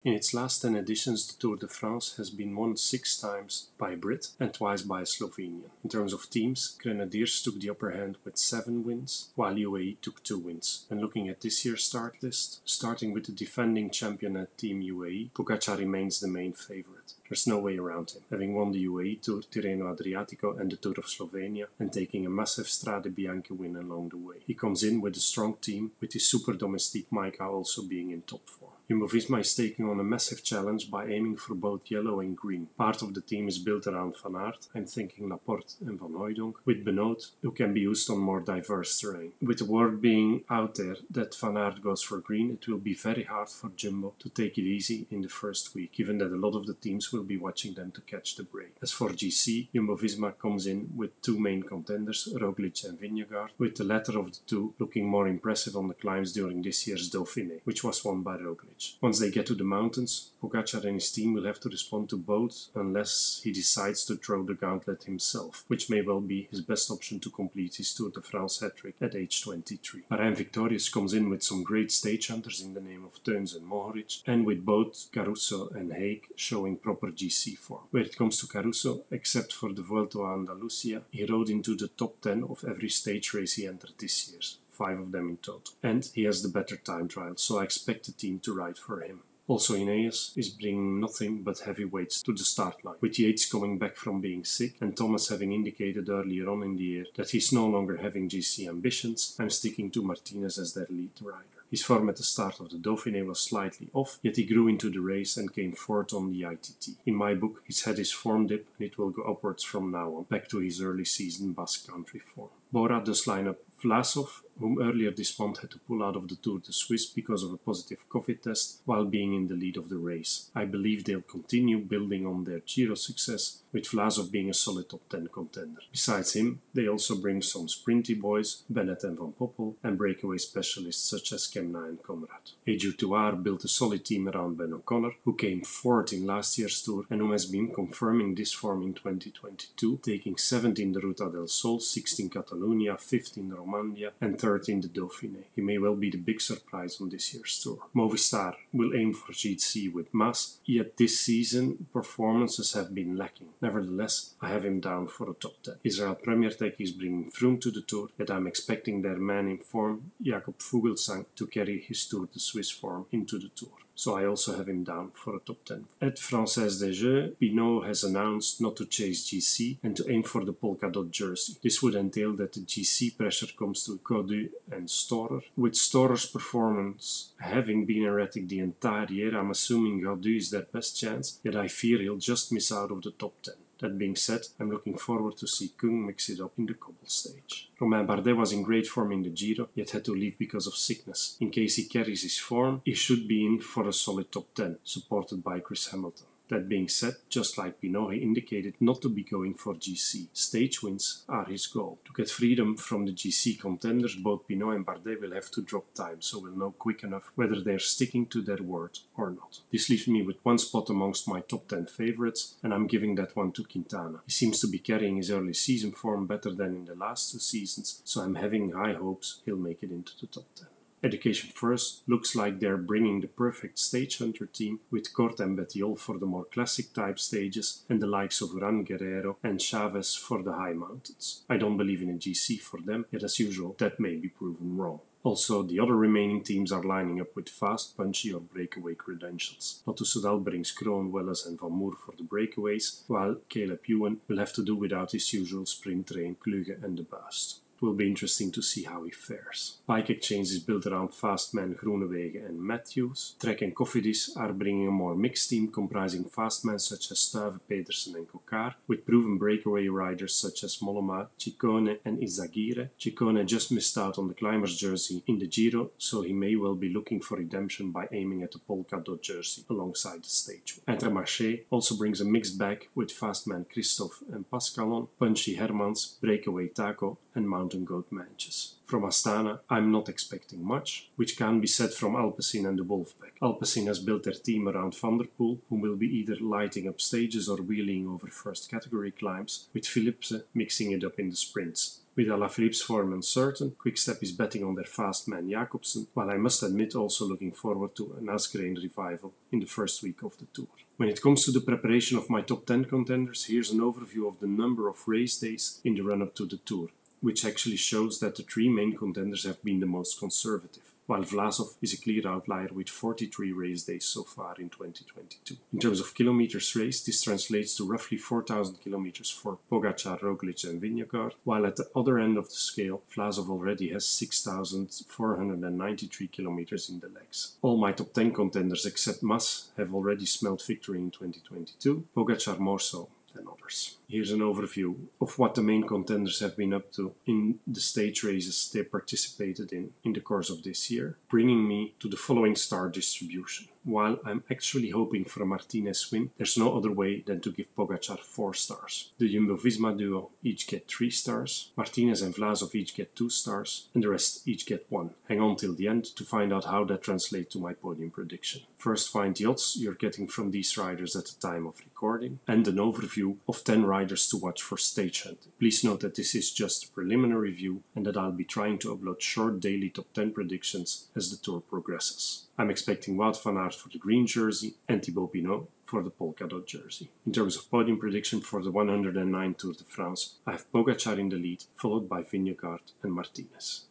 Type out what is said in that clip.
In its last 10 editions, the Tour de France has been won 6 times by a Brit and twice by a Slovenian. In terms of teams, Grenadiers took the upper hand with 7 wins, while UAE took 2 wins. And looking at this year's start list, starting with the defending champion at Team UAE, Pogacar remains the main favourite. There's no way around him, having won the UAE Tour, Tirreno Adriatico and the Tour of Slovenia, and taking a massive Strade Bianche win along the way. He comes in with a strong team, with his Super Domestique Maika also being in top form. Jumbo-Visma is taking on a massive challenge by aiming for both yellow and green. Part of the team is built around Van Aert, I'm thinking Laporte and Van Hooijdonk, with Bennett, who can be used on more diverse terrain. With the word being out there that Van Aert goes for green, it will be very hard for Jumbo to take it easy in the first week, given that a lot of the teams will be watching them to catch the break. As for GC, Jumbo-Visma comes in with 2 main contenders, Roglic and Vingegaard, with the latter of the two looking more impressive on the climbs during this year's Dauphiné, which was won by Roglic. Once they get to the mountains, Pogacar and his team will have to respond to both unless he decides to throw the gauntlet himself, which may well be his best option to complete his Tour de France hat-trick at age 23. Bryan Victorious comes in with some great stage hunters in the name of Teuns and Mohoric, and with both Caruso and Haig showing proper GC form. Where it comes to Caruso, except for the Vuelta a Andalusia, he rode into the top 10 of every stage race he entered this year. 5 of them in total. And he has the better time trial, so I expect the team to ride for him. Also Ineos is bringing nothing but heavyweights to the start line, with Yates coming back from being sick and Thomas having indicated earlier on in the year that he's no longer having GC ambitions. I'm sticking to Martinez as their lead rider. His form at the start of the Dauphiné was slightly off, yet he grew into the race and came fourth on the ITT. In my book, he's had his form dip and it will go upwards from now on, back to his early season Basque Country form. Bora does line up Vlasov, whom earlier this month had to pull out of the Tour de Suisse because of a positive COVID test while being in the lead of the race. I believe they'll continue building on their Giro success, with Vlasov being a solid top 10 contender. Besides him, they also bring some sprinty boys, Bennett and Van Poppel, and breakaway specialists such as Kemna and Conrad. AG2R built a solid team around Ben O'Connor, who came 4th in last year's Tour and who has been confirming this form in 2022, taking 7th in the Ruta del Sol, 6th in Catalonia, 5th in Romandie and 3rd in the Dauphiné. He may well be the big surprise on this year's Tour. Movistar will aim for GC with Mas, yet this season performances have been lacking. Nevertheless, I have him down for a top 10. Israel Premier Tech is bringing Froome to the Tour, yet I'm expecting their man in form, Jakob Fuglsang, to carry his Tour de Suisse form into the Tour. So I also have him down for a top 10. At Française des Jeux, Pinot has announced not to chase GC and to aim for the polka dot jersey. This would entail that the GC pressure comes to Gaudu and Storer. With Storer's performance having been erratic the entire year, I'm assuming Gaudu is their best chance, yet I fear he'll just miss out of the top 10. That being said, I'm looking forward to see Kung mix it up in the cobble stage. Romain Bardet was in great form in the Giro, yet had to leave because of sickness. In case he carries his form, he should be in for a solid top 10, supported by Chris Hamilton. That being said, just like Pinot, he indicated not to be going for GC. Stage wins are his goal. To get freedom from the GC contenders, both Pinot and Bardet will have to drop time, so we'll know quick enough whether they're sticking to their word or not. This leaves me with one spot amongst my top 10 favorites, and I'm giving that one to Quintana. He seems to be carrying his early season form better than in the last 2 seasons, so I'm having high hopes he'll make it into the top 10. Education First looks like they're bringing the perfect stage hunter team with Cort and Bettiol for the more classic type stages and the likes of Ran Guerrero and Chaves for the high mountains. I don't believe in a GC for them, yet as usual that may be proven wrong. Also, the other remaining teams are lining up with fast, punchy or breakaway credentials. Lotto Soudal brings Kroon, Welles and Van Moer for the breakaways, while Caleb Ewan will have to do without his usual sprint train, Kluge and De Buist. It will be interesting to see how he fares. Bike Exchange is built around fast men Groenewegen and Matthews. Trek and Cofidis are bringing a more mixed team comprising fast men such as Stuyve, Pedersen and Coquard, with proven breakaway riders such as Mollema, Ciccone and Izagirre. Ciccone just missed out on the climber's jersey in the Giro, so he may well be looking for redemption by aiming at the polka dot jersey alongside the stage. Intermarché also brings a mixed bag with fast men Christophe and Pascalon, punchy Hermans, breakaway Taco and mountain goat Manches. From Astana, I'm not expecting much, which can be said from ALPECIN and the Wolfpack. ALPECIN has built their team around Van der Poel, who will be either lighting up stages or wheeling over first category climbs, with Philipsen mixing it up in the sprints. With Alaphilippe's form uncertain, Quickstep is betting on their fast man Jacobsen, while I must admit also looking forward to an Asgreen revival in the first week of the Tour. When it comes to the preparation of my top 10 contenders, here's an overview of the number of race days in the run-up to the Tour, which actually shows that the 3 main contenders have been the most conservative, while Vlasov is a clear outlier with 43 race days so far in 2022. In terms of kilometers raced, this translates to roughly 4,000 kilometers for Pogačar, Roglic and Vingegaard, while at the other end of the scale, Vlasov already has 6,493 kilometers in the legs. All my top 10 contenders except Mas have already smelled victory in 2022, Pogačar more so than others. Here's an overview of what the main contenders have been up to in the stage races they participated in the course of this year, bringing me to the following star distribution. While I'm actually hoping for a Martinez win, there's no other way than to give Pogačar 4 stars. The Jumbo-Visma duo each get 3 stars, Martinez and Vlasov each get 2 stars, and the rest each get 1. Hang on till the end to find out how that translates to my podium prediction. First, find the odds you're getting from these riders at the time of recording, and an overview of 10 riders to watch for stage hunting. Please note that this is just a preliminary view and that I'll be trying to upload short daily top 10 predictions as the tour progresses. I'm expecting Wout van Aert for the green jersey and Thibaut Pinot for the polka dot jersey. In terms of podium prediction for the 109 Tour de France, I have Pogačar in the lead, followed by Vingegaard and Martinez.